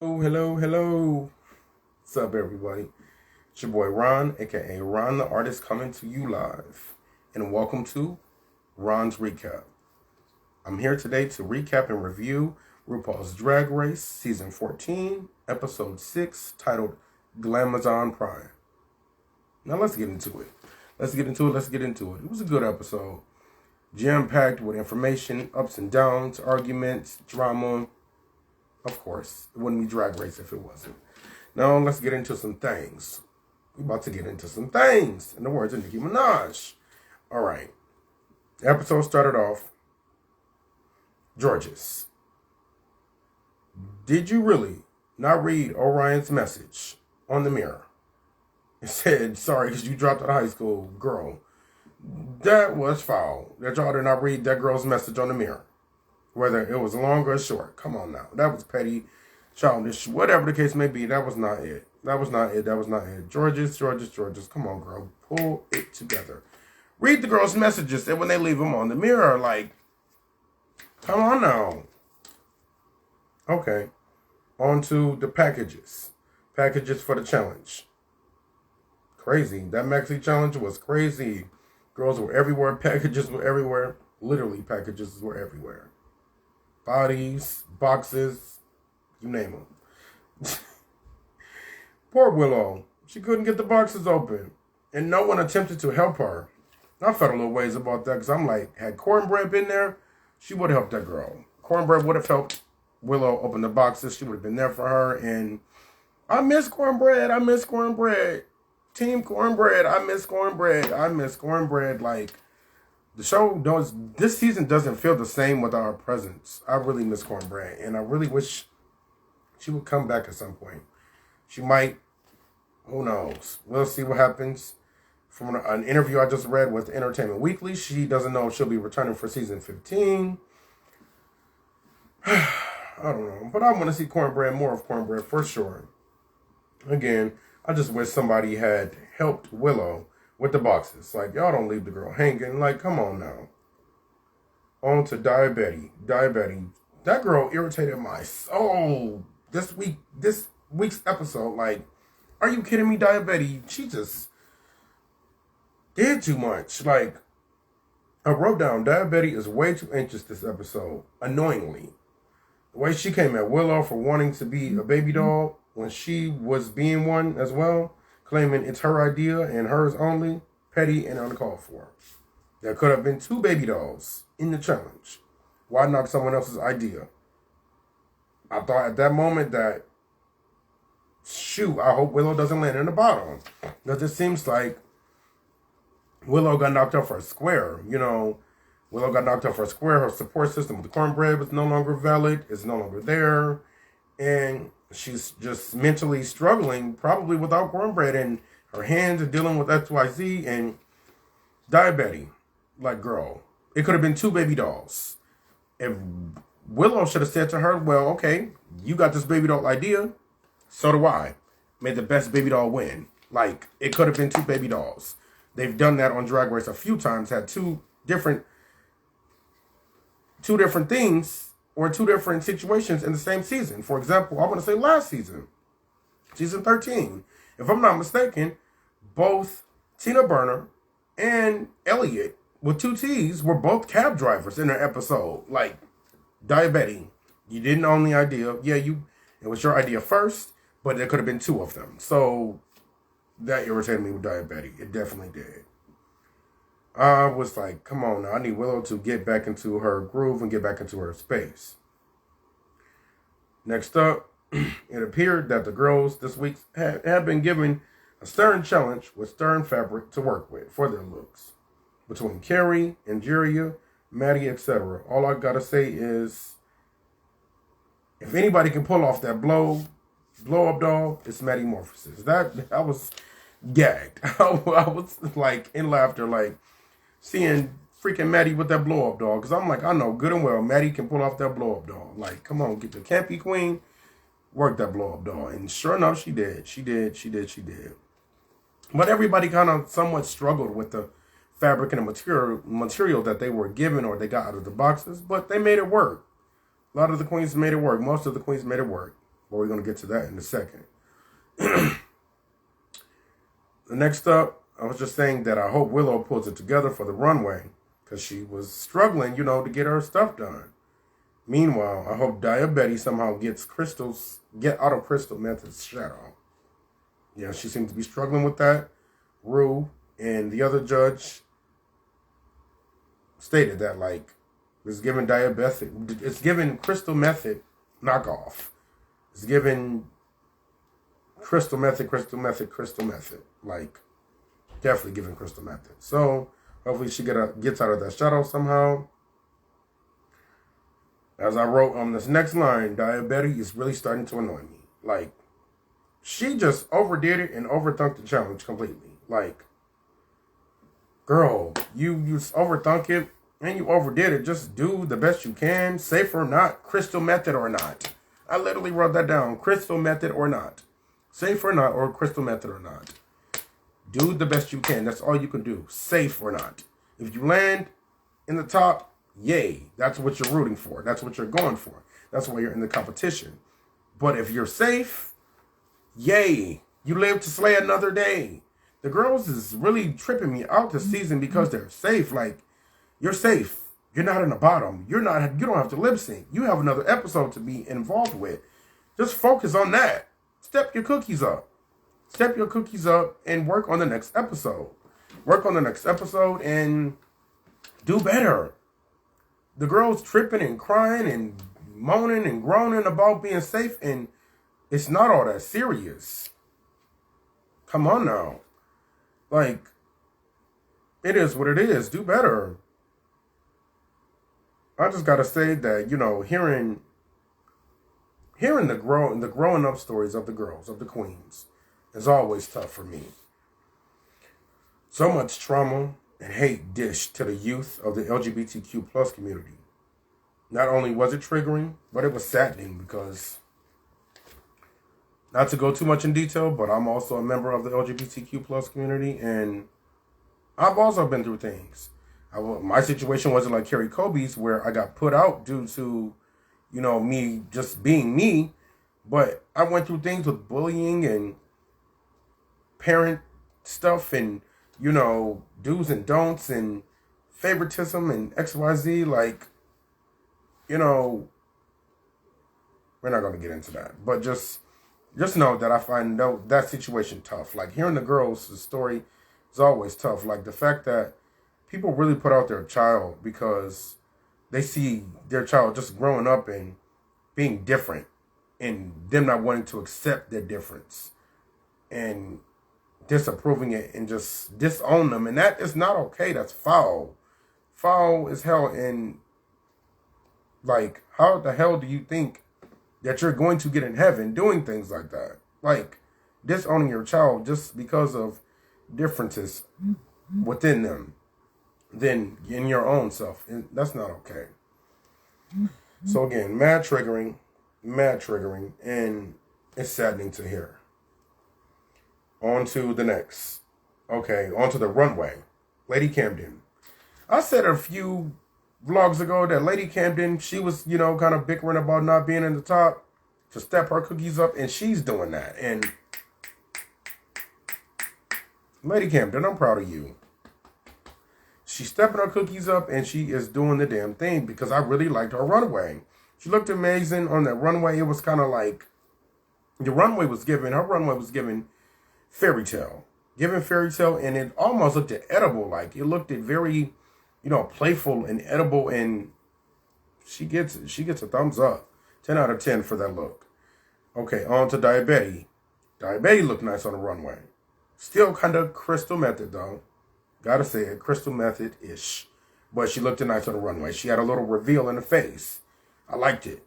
Oh, hello, hello. What's up, everybody? It's your boy Ron, aka Ron the Artist, coming to you live. And welcome to Ron's Recap. I'm here today to recap and review RuPaul's Drag Race Season 14, Episode 6, titled Glamazon Prime. Now let's get into it. Let's get into it. It was a good episode. Jam-packed with information, ups and downs, arguments, drama. Of course, it wouldn't be Drag Race if it wasn't. Now, let's get into some things. We're about to get into some things, in the words of Nicki Minaj. All right. The episode started off, Georges, did you really not read Orion's message on the mirror? It said, sorry, because you dropped out of high school, girl. That was foul. That y'all did not read that girl's message on the mirror. Whether it was long or short. Come on now. That was petty, childish, whatever the case may be. That was not it. Georges. Come on, girl. Pull it together. Read the girl's messages and when they leave them on the mirror. Like, come on now. Okay. On to the packages. Packages for the challenge. Crazy. That maxi challenge was crazy. Girls were everywhere. Packages were everywhere. Literally, packages were everywhere. Bodies, boxes, you name them. Poor Willow. She couldn't get the boxes open. And no one attempted to help her. I felt a little ways about that because I'm like, had Cornbread been there, she would have helped that girl. Cornbread would have helped Willow open the boxes. She would have been there for her. And I miss Cornbread. Team Cornbread. I miss Cornbread. Like, the show this season doesn't feel the same without her presence. I really miss Cornbread, and I really wish she would come back at some point. She might. Who knows? We'll see what happens. From an interview I just read with Entertainment Weekly, she doesn't know if she'll be returning for season 15. I don't know, but I want to see more of Cornbread for sure. Again, I just wish somebody had helped Willow with the boxes. Like, y'all don't leave the girl hanging. Like, come on now. On to Diabetes. That girl irritated my soul this week's episode. Like, are you kidding me, Diabetes? She just did too much. Like, I wrote down, Diabetes is way too anxious this episode. Annoyingly. The way she came at Willow for wanting to be a baby doll when she was being one as well. Claiming it's her idea and hers only, petty and uncalled for. There could have been 2 baby dolls in the challenge. Why knock someone else's idea? I thought at that moment that, shoot, I hope Willow doesn't land in the bottom. Because it seems like Willow got knocked off her square. Her support system with Cornbread was no longer valid. It's no longer there. And she's just mentally struggling, probably without Cornbread, and her hands are dealing with XYZ and Diabetes. Like, girl, it could have been 2 baby dolls. If Willow should have said to her, well, okay, you got this baby doll idea, so do I. May the best baby doll win. Like, it could have been 2 baby dolls. They've done that on Drag Race a few times, had two different things or 2 different situations in the same season. For example, I want to say last season, season 13. If I'm not mistaken, both Tina Burner and Elliot, with 2 T's, were both cab drivers in their episode. Like, Diabetes, you didn't own the idea. Yeah, it was your idea first, but there could have been 2 of them. So that irritated me with Diabetes. It definitely did. I was like, come on now, I need Willow to get back into her groove and get back into her space. Next up, it appeared that the girls this week had been given a stern challenge with stern fabric to work with for their looks. Between Carrie, Angeria, Maddie, etc. All I gotta say is, if anybody can pull off that blow-up doll, it's Maddie Morphosis. I was gagged. I was like in laughter, like seeing freaking Maddie with that blow-up doll. Because I'm like, I know good and well Maddie can pull off that blow-up doll. Like, come on, get the campy queen, work that blow-up doll. And sure enough, she did. But everybody kind of somewhat struggled with the fabric and the material that they were given or they got out of the boxes. But they made it work. A lot of the queens made it work. Most of the queens made it work. But we're going to get to that in a second. Next up, I was just saying that I hope Willow pulls it together for the runway because she was struggling, to get her stuff done. Meanwhile, I hope Diabetes somehow get out of Crystal Method's shadow. Yeah, she seems to be struggling with that. Ru and the other judge stated that, it's giving it's giving Crystal Method knockoff. It's giving Crystal Method. Definitely giving Crystal Method. So, hopefully she gets out of that shadow somehow. As I wrote on this next line, Diabetes is really starting to annoy me. She just overdid it and overthunk the challenge completely. Girl, you overthunk it and you overdid it. Just do the best you can. Safe or not, Crystal Method or not. I literally wrote that down. Crystal Method or not. Safe or not, or Crystal Method or not. Do the best you can. That's all you can do. Safe or not. If you land in the top, yay. That's what you're rooting for. That's what you're going for. That's why you're in the competition. But if you're safe, yay. You live to slay another day. The girls is really tripping me out this season because they're safe. You're safe. You're not in the bottom. You don't have to lip sync. You have another episode to be involved with. Just focus on that. Step your cookies up. Step your cookies up and work on the next episode. Work on the next episode and do better. The girls tripping and crying and moaning and groaning about being safe, and it's not all that serious. Come on now. It is what it is. Do better. I just gotta say that, hearing the growing up stories of the girls, of the queens, is always tough for me. So much trauma and hate dished to the youth of the LGBTQ plus community. Not only was it triggering, but it was saddening because, not to go too much in detail, but I'm also a member of the LGBTQ plus community, and I've also been through things. My situation wasn't like Carrie Kobe's, where I got put out due to, me just being me, but I went through things with bullying and parent stuff and, do's and don'ts and favoritism and XYZ. We're not going to get into that, but just know that I find that situation tough. Hearing the girls' story is always tough. The fact that people really put out their child because they see their child just growing up and being different and them not wanting to accept their difference and disapproving it and just disown them. And that is not okay. That's foul. Foul as hell. And how the hell do you think that you're going to get in heaven doing things like that? Disowning your child just because of differences within them than in your own self. And that's not okay. So again, mad triggering, and it's saddening to hear. On to the next. Okay, on to the runway. Lady Camden. I said a few vlogs ago that Lady Camden, she was, kind of bickering about not being in the top to step her cookies up, and she's doing that. And Lady Camden, I'm proud of you. She's stepping her cookies up and she is doing the damn thing because I really liked her runway. She looked amazing on that runway. It was kind of her runway was given fairy tale. Giving fairy tale, and it almost looked edible. It looked very, playful and edible, and she gets it. She gets a thumbs up. 10 out of 10 for that look. Okay, on to Diabetes. Diabetes looked nice on the runway. Still kind of Crystal Method, though. Gotta say it, Crystal Method-ish. But she looked nice on the runway. She had a little reveal in the face. I liked it.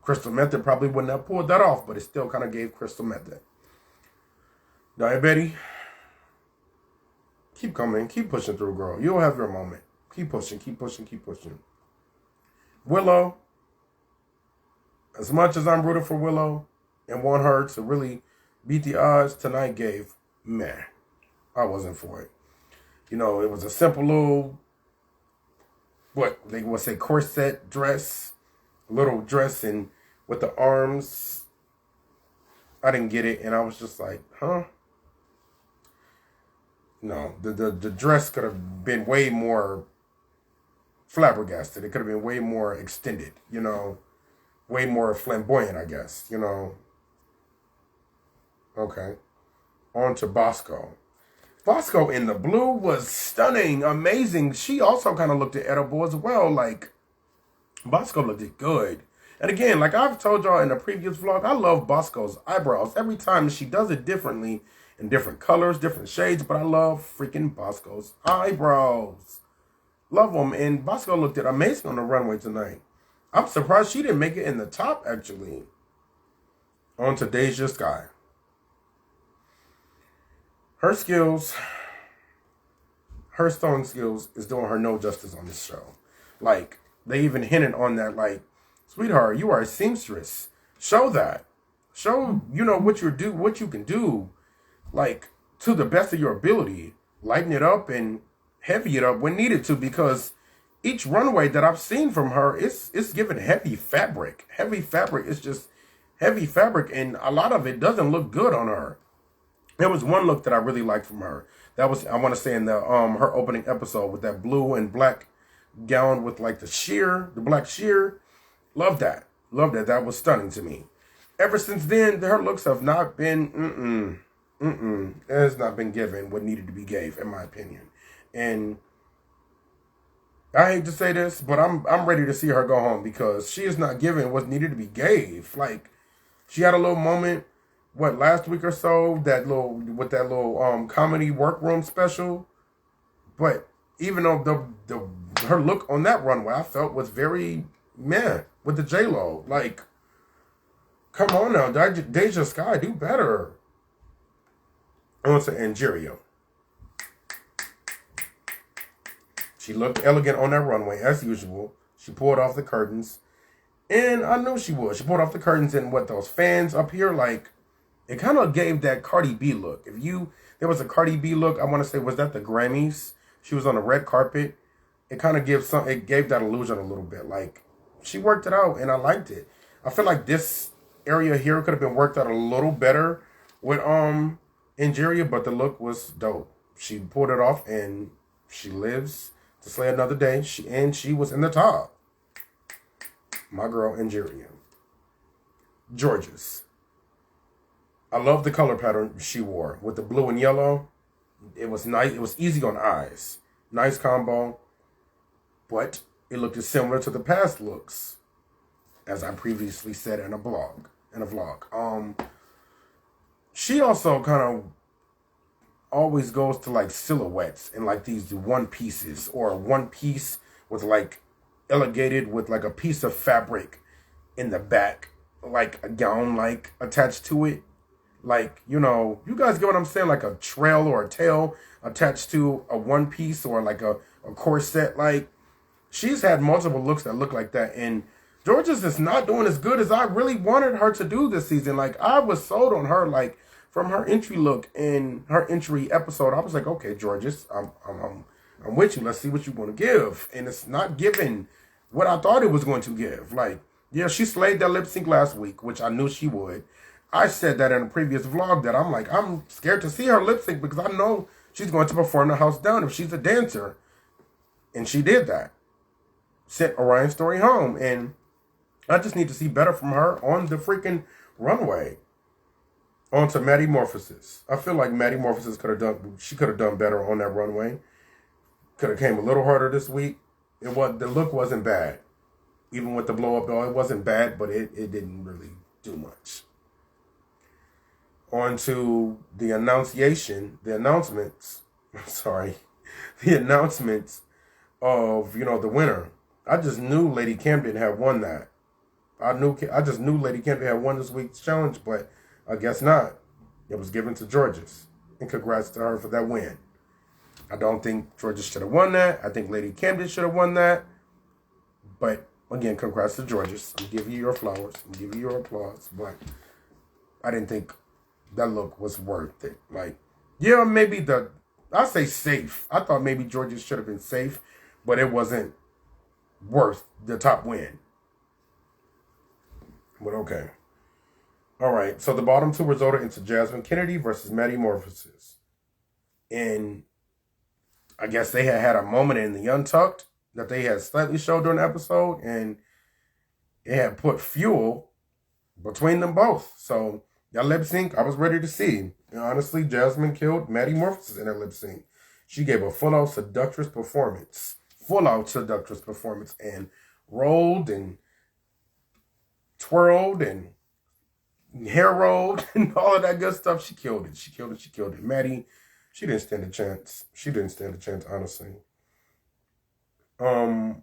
Crystal Method probably wouldn't have pulled that off, but it still kind of gave Crystal Method. Diabetes, keep coming. Keep pushing through, girl. You'll have your moment. Keep pushing. Willow, as much as I'm rooting for Willow and want her to really beat the odds, tonight gave meh. I wasn't for it. It was a simple little, what they would say, corset dress, little dress, and with the arms I didn't get it, and I was just like, huh? No, the dress could have been way more flabbergasted. It could have been way more extended, way more flamboyant, I guess, Okay. On to Bosco. Bosco in the blue was stunning, amazing. She also kind of looked edible as well. Like, Bosco looked good. And again, like I've told y'all in the previous vlog, I love Bosco's eyebrows. Every time she does it differently, in different colors, different shades, but I love freaking Bosco's eyebrows. Love them. And Bosco looked amazing on the runway tonight. I'm surprised she didn't make it in the top, actually. On to Deja Sky. Her skills, her sewing skills is doing her no justice on this show. Like, they even hinted on that, like, sweetheart, you are a seamstress. Show that. Show, what you can do, like, to the best of your ability. Lighten it up and heavy it up when needed to, because each runway that I've seen from her, it's given heavy fabric. Heavy fabric. It's just heavy fabric, and a lot of it doesn't look good on her. There was one look that I really liked from her. That was, I want to say, in the her opening episode with that blue and black gown with like the black sheer. Love that. Love that. That was stunning to me. Ever since then, her looks have not been, it has not been given what needed to be gave, in my opinion. And I hate to say this, but I'm ready to see her go home, because she is not giving what needed to be gave. Like, she had a little moment, last week or so, with that little comedy workroom special. But even though her look on that runway, I felt was very meh with the J-Lo. Like, come on now, Deja Sky, do better. On to Angeria. She looked elegant on that runway, as usual. She pulled off the curtains. And I knew she would. She pulled off the curtains, and those fans up here, like, it kind of gave that Cardi B look. There was a Cardi B look, I want to say, was that the Grammys? She was on the red carpet. It kind of gave that illusion a little bit. Like, she worked it out, and I liked it. I feel like this area here could have been worked out a little better with Angeria, but the look was dope. She pulled it off, and she lives to slay another day. She was in the top. My girl, Angeria. Georges. I love the color pattern she wore with the blue and yellow. It was nice. It was easy on eyes. Nice combo. But it looked similar to the past looks, as I previously said in a vlog. She also kind of always goes to like silhouettes and like these one pieces, or one piece with like elevated with like a piece of fabric in the back, like a gown like attached to it. Like, you guys get what I'm saying? Like a trail or a tail attached to a one piece, or like a corset. Like, she's had multiple looks that look like that. And Georges is not doing as good as I really wanted her to do this season. Like, I was sold on her, like, from her entry look in her entry episode. I was like, okay, Georges, I'm with you. Let's see what you want to give. And it's not giving what I thought it was going to give. Like, yeah, she slayed that lip sync last week, which I knew she would. I said that in a previous vlog, that I'm like, I'm scared to see her lip sync, because I know she's going to perform the house down if she's a dancer. And she did that. Sent Orion Story home. And I just need to see better from her on the freaking runway. On to Maddie Morphosis. I feel like Maddie Morphosis could have done better on that runway. Could have came a little harder this week. The look wasn't bad. Even with the blow up doll, it wasn't bad, but it didn't really do much. On to the announcements of, the winner. I just knew Lady Camden had won that. I just knew Lady Camden had won this week's challenge, but I guess not. It was given to Georges. And congrats to her for that win. I don't think Georges should have won that. I think Lady Camden should have won that. But, again, congrats to Georges. I'm giving you your flowers. I'm giving you your applause. But I didn't think that look was worth it. Like, yeah, maybe I say safe. I thought maybe Georges should have been safe, but it wasn't worth the top win. But okay. All right, so the bottom two resulted into Jasmine Kennedy versus Maddie Morphosis. And I guess they had a moment in the Untucked that they had slightly showed during the episode, and it had put fuel between them both. So that lip sync, I was ready to see. And honestly, Jasmine killed Maddie Morphosis in her lip sync. She gave a full-out seductress performance. Full-out seductress performance. And rolled and twirled and hair rolled and all of that good stuff. She killed it. She killed it. She killed it. Maddie, she didn't stand a chance. She didn't stand a chance, honestly. On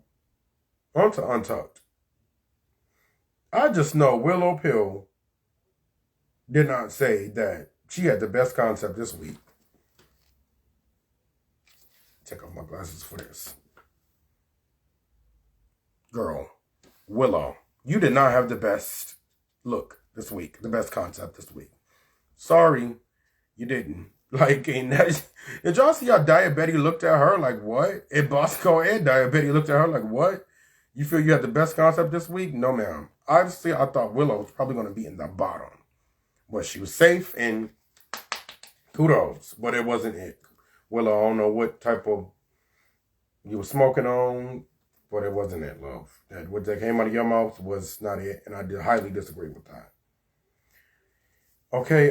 to Untucked. I just know Willow Pill did not say that she had the best concept this week. Take off my glasses for this. Girl, Willow, you did not have the best look this week, the best concept this week. Sorry, you didn't. Like, did y'all see how Diabetes looked at her like, what? And Bosco and Diabetes looked at her like, what? You feel you had the best concept this week? No, ma'am. Obviously, I thought Willow was probably going to be in the bottom. But she was safe, and kudos. But it wasn't it. Willow, I don't know what type of you were smoking on, but it wasn't it, love. That what that came out of your mouth was not it, and I highly disagree with that. Okay,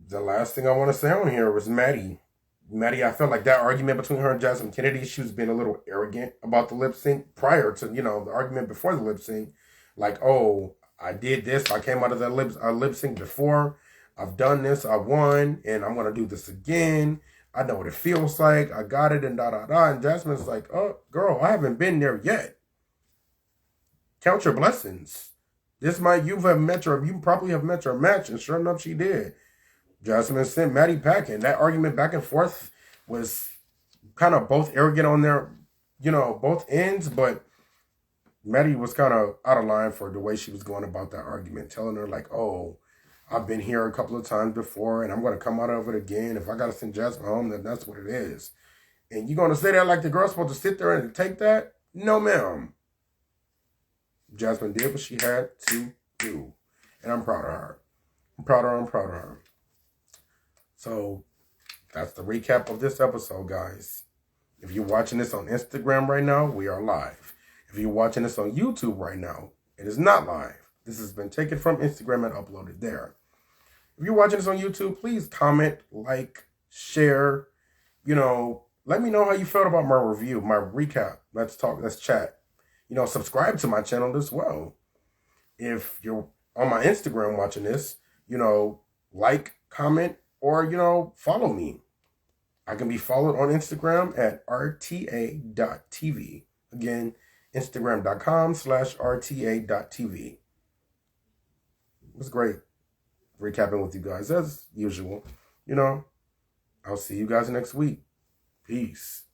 the last thing I want to say on here was Maddie. Maddie, I felt like that argument between her and Jasmine Kennedy, she was being a little arrogant about the lip sync prior to, the argument before the lip sync. Like, oh, I did this. I came out of that lip sync before. I've done this. I won, and I'm going to do this again. I know what it feels like. I got it, and da-da-da. And Jasmine's like, oh, girl, I haven't been there yet. Count your blessings. You probably have met your match, and sure enough, she did. Jasmine sent Maddie packing. That argument back and forth was kind of both arrogant on their, both ends, but Maddie was kind of out of line for the way she was going about that argument, telling her like, oh, I've been here a couple of times before, and I'm going to come out of it again. If I got to send Jasmine home, then that's what it is. And you're going to say that like the girl's supposed to sit there and take that? No, ma'am. Jasmine did what she had to do, and I'm proud of her. I'm proud of her. So that's the recap of this episode, guys. If you're watching this on Instagram right now, we are live. If you're watching this on YouTube right now, it is not live. This has been taken from Instagram and uploaded there. If you're watching this on YouTube, please comment, like, share. Let me know how you felt about my review, my recap. Let's talk, let's chat. Subscribe to my channel as well. If you're on my Instagram watching this, like, comment, or, follow me. I can be followed on Instagram at rta.tv. Again, Instagram.com/rta.tv. It was great recapping with you guys as usual. I'll see you guys next week. Peace.